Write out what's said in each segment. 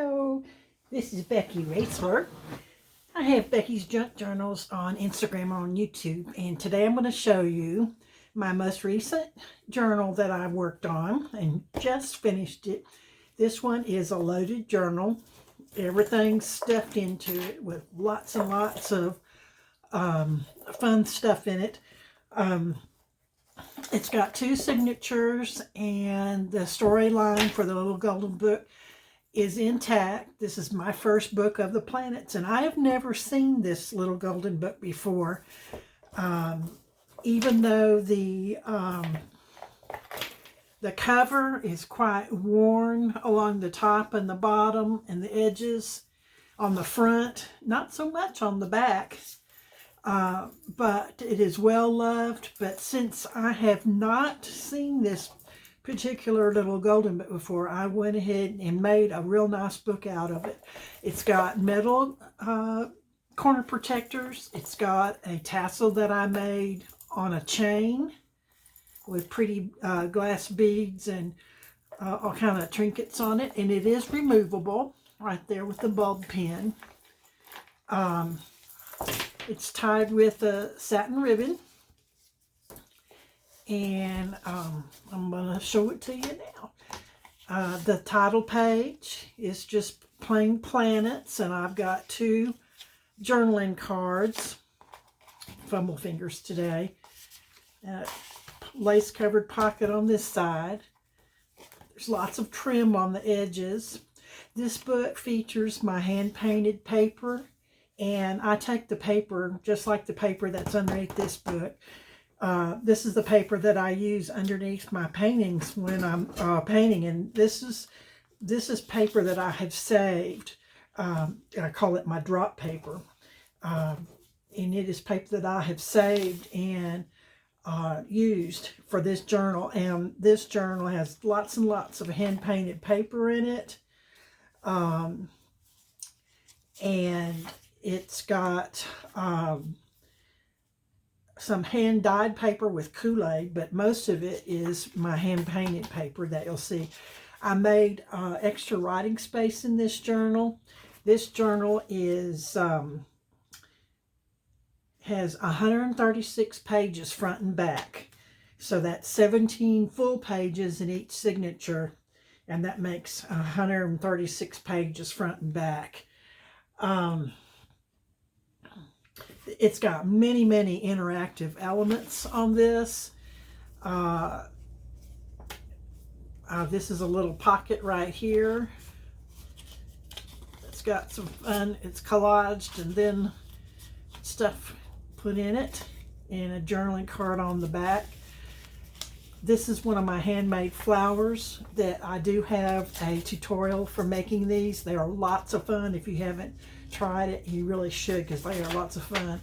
Hello, this is Becky Raceward. I have Becky's Junk Journals on Instagram and on YouTube, and today I'm going to show you my most recent journal that I worked on and just finished it. This one is a loaded journal. Everything's stuffed into it with lots and lots of fun stuff in it. It's got 2 signatures, and the storyline for the little golden book is intact. This is my first book of the planets, and I have never seen this little golden book before. Even though the cover is quite worn along the top and the bottom and the edges on the front, not so much on the back. But it is well loved. But since I have not seen this particular little golden book before, I went ahead and made a real nice book out of it. It's got metal corner protectors. It's got a tassel that I made on a chain with pretty glass beads and all kind of trinkets on it. And it is removable right there with the bulb pin. It's tied with a satin ribbon, and I'm going to show it to you now. The title page is just plain planets, and I've got 2 journaling cards. Fumble fingers today. Lace covered pocket on this side. There's lots of trim on the edges. This book features my hand painted paper. And I take the paper, just like the paper that's underneath this book. This is the paper that I use underneath my paintings when I'm painting. And this is paper that I have saved. I call it my drop paper. And it is paper that I have saved and used for this journal. And this journal has lots and lots of hand-painted paper in it. And it's got some hand-dyed paper with Kool-Aid, but most of it is my hand-painted paper that you'll see. I made extra writing space in this journal. This journal is has 136 pages front and back. So that's 17 full pages in each signature, and that makes 136 pages front and back. It's got many, many interactive elements on this. This is a little pocket right here. It's got some fun. It's collaged and then stuff put in it, and a journaling card on the back. This is one of my handmade flowers that I do have a tutorial for making these. They are lots of fun. If you haven't tried it, you really should, because they are lots of fun.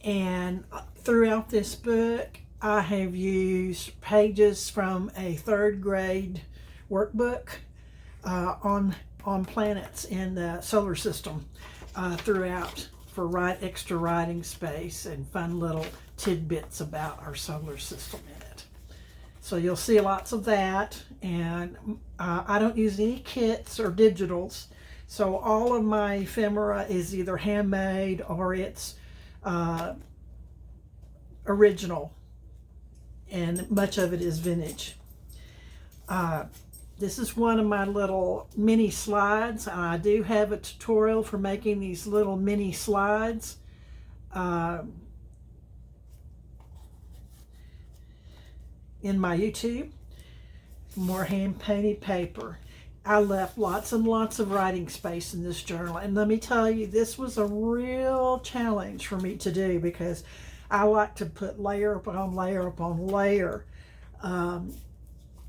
And throughout this book, I have used pages from a 3rd grade workbook on planets in the solar system throughout for extra writing space and fun little tidbits about our solar system in it. So you'll see lots of that, and I don't use any kits or digitals, so all of my ephemera is either handmade or it's original, and much of it is vintage. This is one of my little mini slides, and I do have a tutorial for making these little mini slides. In my YouTube. More hand-painted paper. I left lots and lots of writing space in this journal, and let me tell you, this was a real challenge for me to do, because I like to put layer upon layer upon layer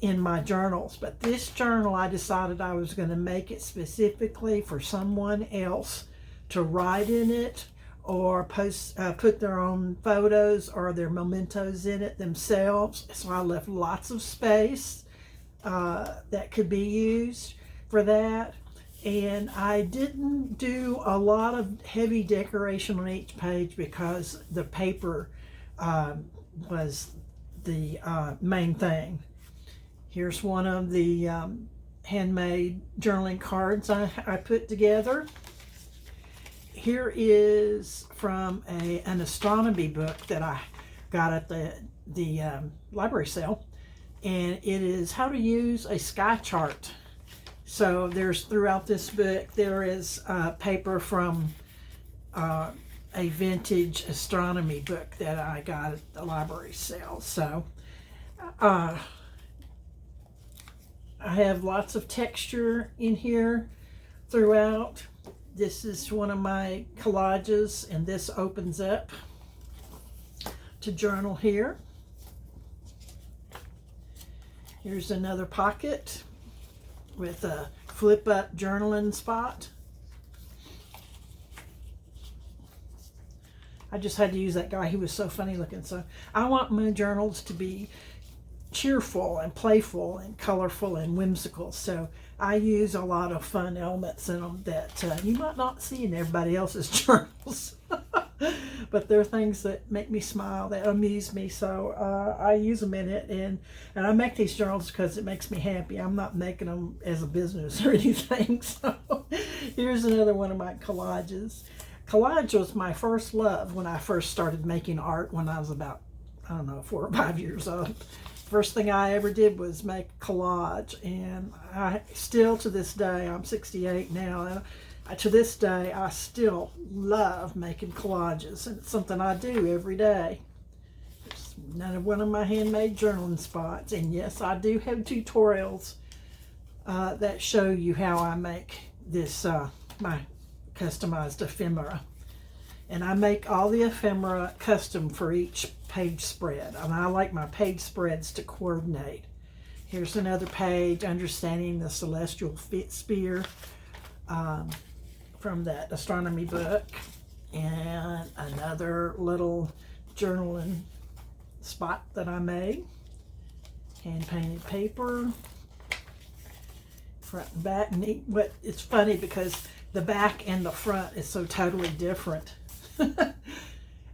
in my journals. But this journal, I decided I was going to make it specifically for someone else to write in it, or put their own photos or their mementos in it themselves. So I left lots of space that could be used for that. And I didn't do a lot of heavy decoration on each page because the paper was the main thing. Here's one of the handmade journaling cards I put together. Here is from an astronomy book that I got at the library sale, and it is how to use a sky chart. So there's throughout this book there is paper from a vintage astronomy book that I got at the library sale. So I have lots of texture in here throughout. This is one of my collages, and this opens up to journal here. Here's another pocket with a flip up journaling spot. I just had to use that guy. He was so funny looking. So I want my journals to be cheerful and playful and colorful and whimsical. So I use a lot of fun elements in them that you might not see in everybody else's journals. But they're things that make me smile, that amuse me. So I use them in it. And I make these journals because it makes me happy. I'm not making them as a business or anything. So here's another one of my collages. Collage was my first love when I first started making art when I was about, I don't know, 4 or 5 years old. First thing I ever did was make collage, and I still to this day, I'm 68 now, and to this day I still love making collages, and it's something I do every day. It's another one of my handmade journaling spots, and yes, I do have tutorials that show you how I make this my customized ephemera. And I make all the ephemera custom for each page spread. And I like my page spreads to coordinate. Here's another page, Understanding the Celestial Sphere, from that astronomy book. And another little journaling spot that I made. Hand painted paper. Front and back. And what it's funny because the back and the front is so totally different.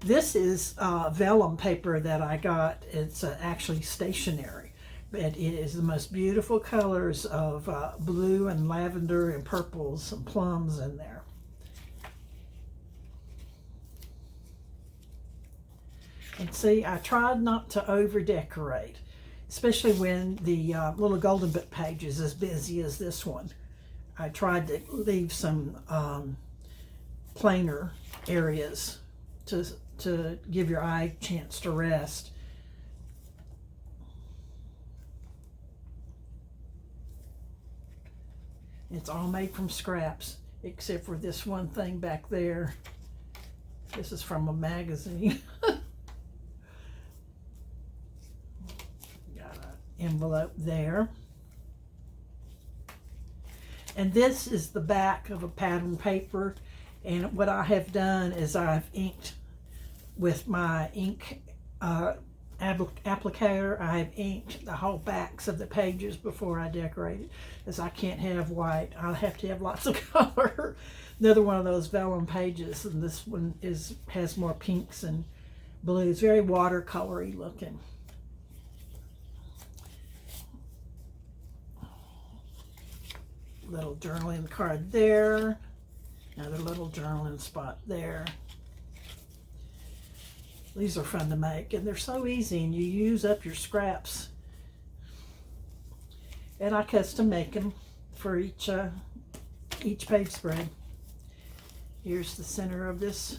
This is vellum paper that I got. It's actually stationery, but it is the most beautiful colors of blue and lavender and purples and plums in there. And see, I tried not to over decorate, especially when the little golden book page is as busy as this one. I tried to leave some plainer areas to give your eye a chance to rest. It's all made from scraps, except for this one thing back there. This is from a magazine. Got an envelope there. And this is the back of a pattern paper. And what I have done is I've inked with my ink applicator. I have inked the whole backs of the pages before I decorate it, as I can't have white. I'll have to have lots of color. Another one of those vellum pages, and this one has more pinks and blues, very watercolory looking. Little journaling card there. Another little journaling spot there. These are fun to make, and they're so easy, and you use up your scraps. And I custom make them for each page spread. Here's the center of this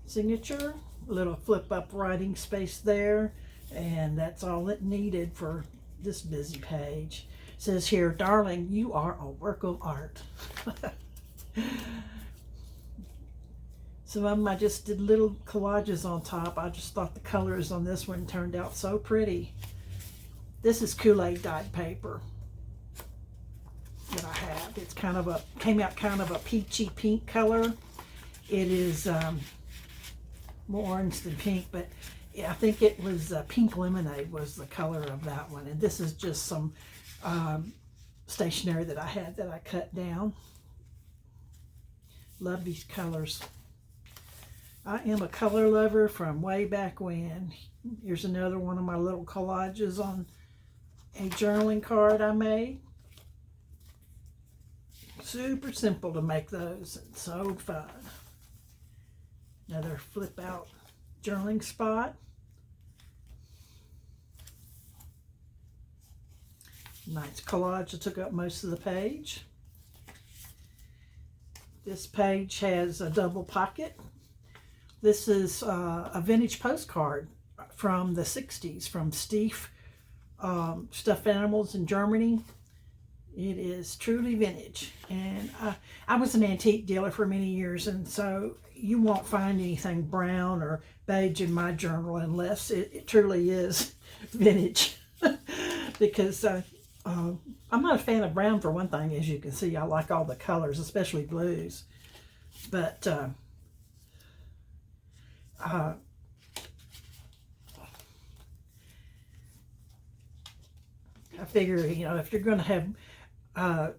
signature. A little flip up writing space there, and that's all it needed for this busy page. It says here, "Darling, you are a work of art." Some of them I just did little collages on top. I just thought the colors on this one turned out so pretty. This is Kool-Aid dyed paper that I have. It's came out kind of a peachy pink color. It is more orange than pink, but yeah, I think it was pink lemonade was the color of that one. And this is just some stationery that I had that I cut down. Love these colors. I am a color lover from way back when. Here's another one of my little collages on a journaling card I made. super simple to make those. It's so fun. Another flip out journaling spot. Nice collage that took up most of the page. This page has a double pocket. This is a vintage postcard from the 60s from Steve Stuffed Animals in Germany. It is truly vintage. And I was an antique dealer for many years, and so you won't find anything brown or beige in my journal unless it truly is vintage. Because I'm not a fan of brown for one thing, as you can see. I like all the colors, especially blues. But I figure, you know, if you're going to have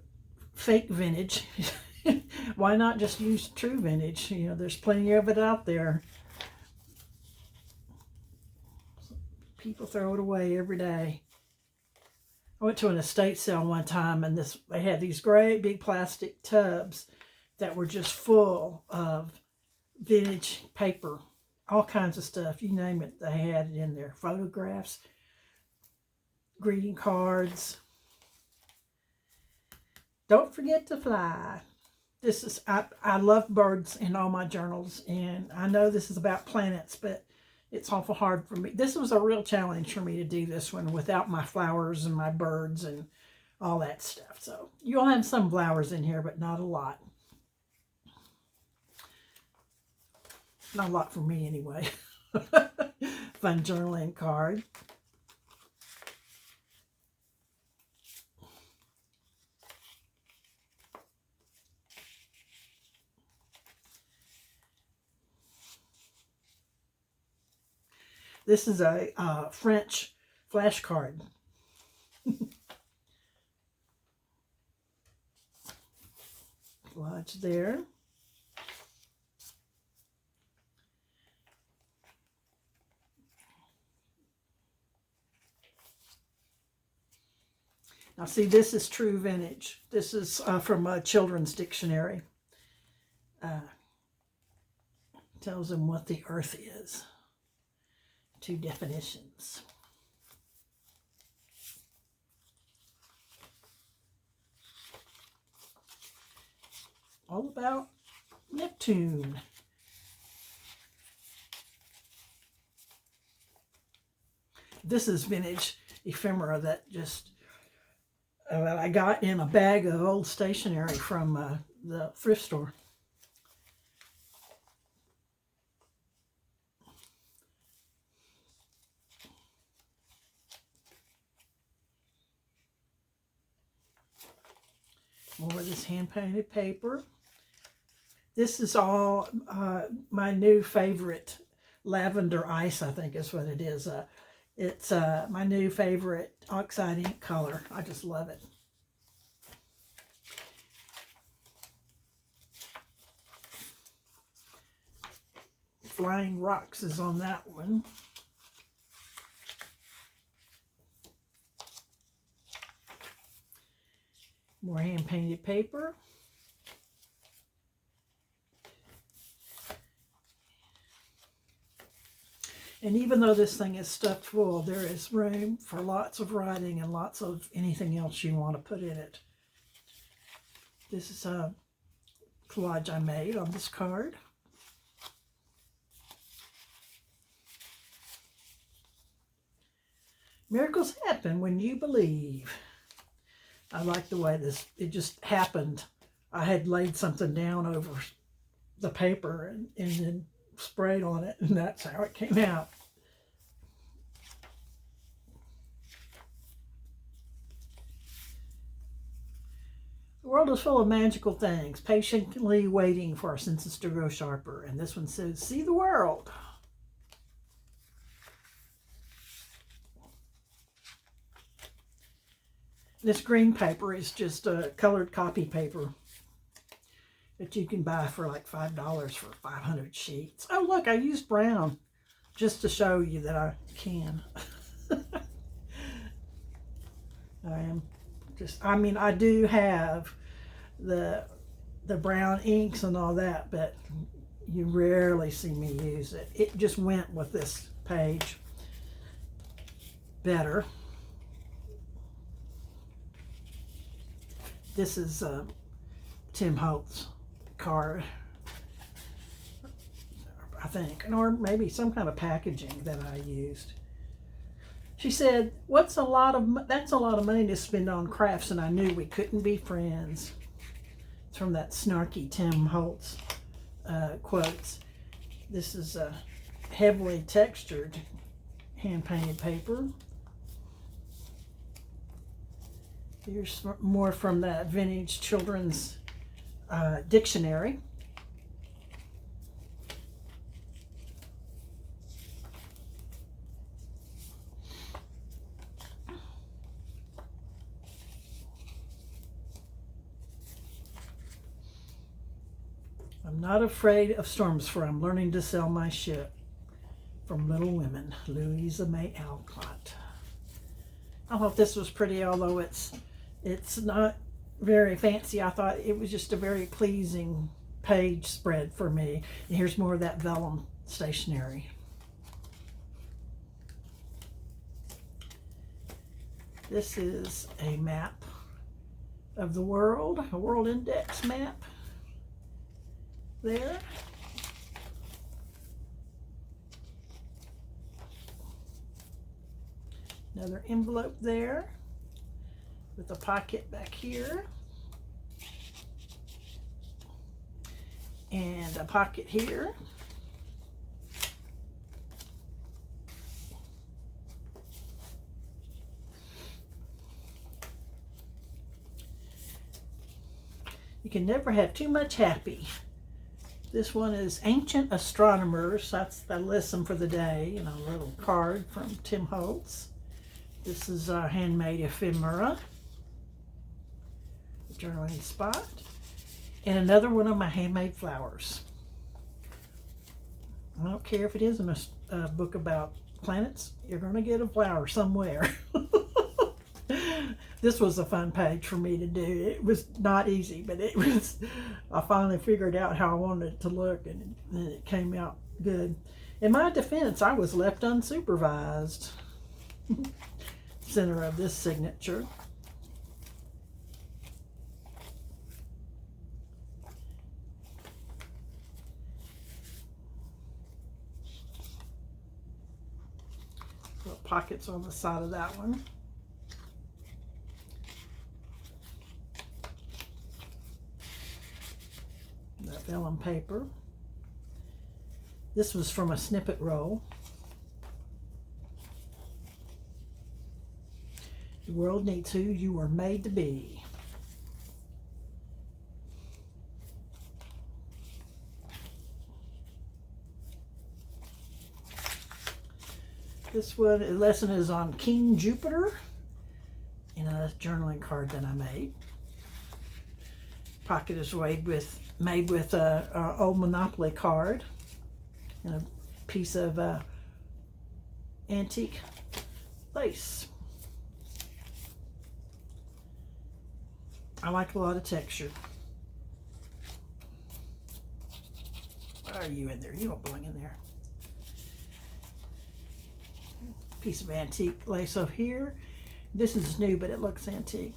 fake vintage, why not just use true vintage? You know, there's plenty of it out there. People throw it away every day. I went to an estate sale one time, and they had these great big plastic tubs that were just full of vintage paper, all kinds of stuff. You name it, they had it in there. Photographs, greeting cards. Don't forget to fly. This is, I love birds in all my journals, and I know this is about planets, but it's awful hard for me. This was a real challenge for me to do this one without my flowers and my birds and all that stuff. So you'll have some flowers in here, but not a lot. Not a lot for me anyway. Fun journaling card. This is a French flashcard. Lodge there. Now see, this is true vintage. This is from a children's dictionary. Tells them what the earth is. 2 definitions. All about Neptune. This is vintage ephemera that just I got in a bag of old stationery from the thrift store. More of this hand-painted paper. This is all my new favorite lavender ice, I think is what it is. It's my new favorite oxide ink color. I just love it. Flying Rocks is on that one. More hand-painted paper. And even though this thing is stuffed full, there is room for lots of writing and lots of anything else you want to put in it. This is a collage I made on this card. Miracles happen when you believe. I like the way it just happened. I had laid something down over the paper and then sprayed on it, and that's how it came out. The world is full of magical things, patiently waiting for our senses to grow sharper. And this one says, see the world. This green paper is just a colored copy paper that you can buy for like $5 for 500 sheets. Oh, look, I used brown just to show you that I can. I do have the brown inks and all that, but you rarely see me use it. It just went with this page better. This is Tim Holtz card, I think, or maybe some kind of packaging that I used. She said, that's a lot of money to spend on crafts, and I knew we couldn't be friends. It's from that snarky Tim Holtz quotes. This is a heavily textured hand-painted paper. Here's more from that vintage children's dictionary. I'm not afraid of storms, for I'm learning to sail my ship. From Little Women, Louisa May Alcott. I thought this was pretty, although it's not very fancy. I thought it was just a very pleasing page spread for me. And here's more of that vellum stationery. This is a map of the world, a world index map there. Another envelope there with a pocket back here and a pocket here. You can never have too much happy. This one is Ancient Astronomers. That's the lesson for the day, and a little card from Tim Holtz. This is our handmade ephemera, journaling spot, and another one of my handmade flowers. I don't care if it isn't a book about planets, you're going to get a flower somewhere. This was a fun page for me to do. It was not easy, but it was, I finally figured out how I wanted it to look, and it came out good. In my defense, I was left unsupervised. Center of this signature. Little pockets on the side of that one. That vellum paper. This was from a snippet roll. The world needs who you were made to be. This one lesson is on King Jupiter in a journaling card that I made. Pocket is made with a old Monopoly card and a piece of antique lace. I like a lot of texture. Why are you in there? You don't belong in there. Piece of antique lace over here. This is new, but it looks antique.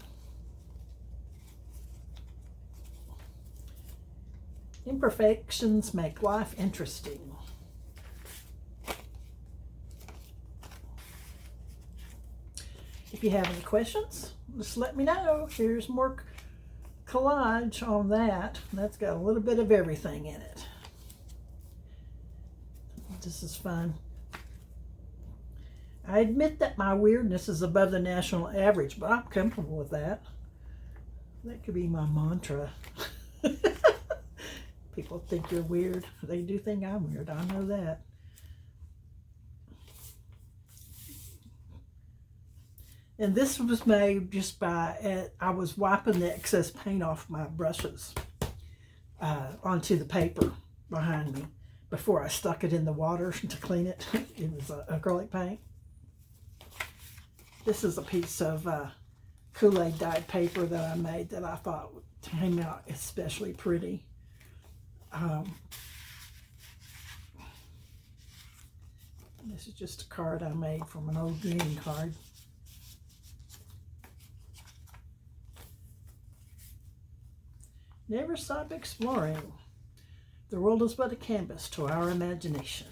Imperfections make life interesting. If you have any questions, just let me know. Here's more collage on that. That's got a little bit of everything in it. This is fun. I admit that my weirdness is above the national average, but I'm comfortable with that. That could be my mantra. People think you're weird. They do think I'm weird. I know that. And this was made just by, I was wiping the excess paint off my brushes onto the paper behind me before I stuck it in the water to clean it. It was acrylic paint. This is a piece of Kool-Aid dyed paper that I made that I thought came out especially pretty. This is just a card I made from an old greeting card. Never stop exploring. The world is but a canvas to our imagination.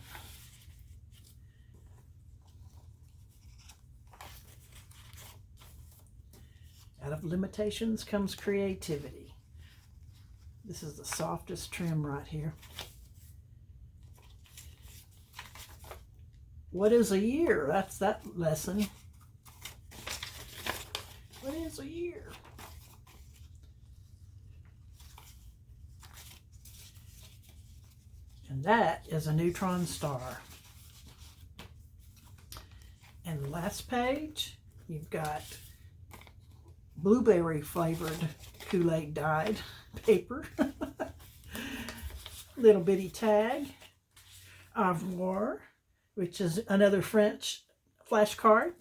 Out of limitations comes creativity. This is the softest trim right here. What is a year? That's that lesson. What is a year? And that is a neutron star. And the last page, you've got blueberry flavored Kool-Aid dyed paper. Little bitty tag. Au revoir, which is another French flashcard.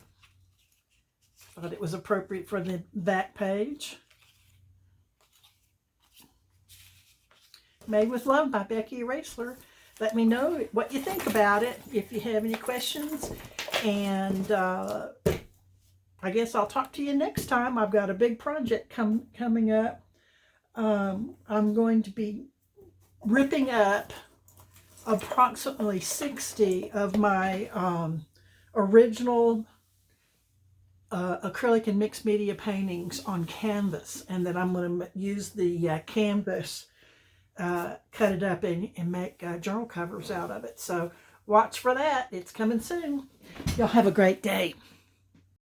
Thought it was appropriate for the back page. Made with Love by Becky Raisler. Let me know what you think about it if you have any questions. And I guess I'll talk to you next time. I've got a big project coming up. I'm going to be ripping up approximately 60 of my original acrylic and mixed media paintings on canvas. And then I'm going to use the canvas, cut it up and make journal covers out of it. So watch for that. It's coming soon. Y'all have a great day.